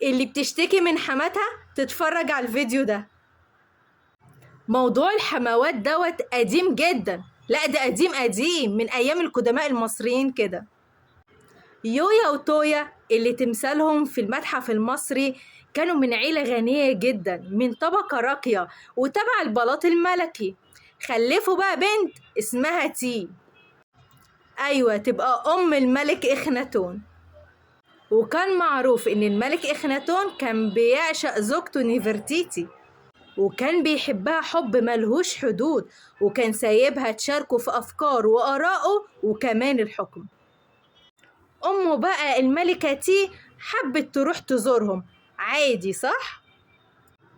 اللي بتشتكي من حماتها تتفرج على الفيديو ده. موضوع الحموات دوت قديم جدا، لا ده قديم من ايام القدماء المصريين كده. يويا وتويا اللي تمثالهم في المتحف المصري كانوا من عيلة غنية جدا من طبقة راقية وتبع البلاط الملكي. خلفوا بقى بنت اسمها تي، ايوه تبقى ام الملك اخناتون. وكان معروف ان الملك اخناتون كان بيعشق زوجته نيفرتيتي، وكان بيحبها حب ملهوش حدود، وكان سايبها تشاركه في أفكاره وآرائه وكمان الحكم. أمه بقى الملكة تي حبت تروح تزورهم عادي صح؟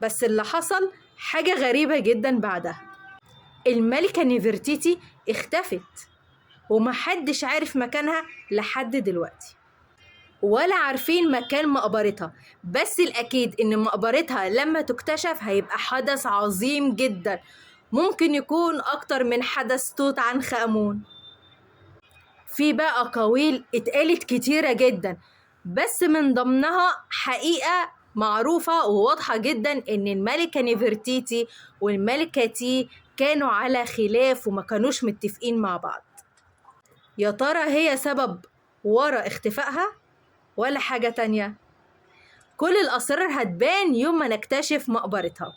بس اللي حصل حاجة غريبة جدا بعدها. الملكة نيفرتيتي اختفت ومحدش عارف مكانها لحد دلوقتي، ولا عارفين مكان مقبرتها. بس الأكيد إن مقبرتها لما تكتشف هيبقى حدث عظيم جدا، ممكن يكون أكتر من حدث توت عنخ آمون. في بقى أقاويل اتقالت كتيرة جدا، بس من ضمنها حقيقة معروفة وواضحة جدا إن الملكة نيفرتيتي والملكة تي كانوا على خلاف وما كانوش متفقين مع بعض. يا ترى هي سبب ورا اختفائها ولا حاجة تانية؟ كل الأسرار هتبان يوم ما نكتشف مقبرتها.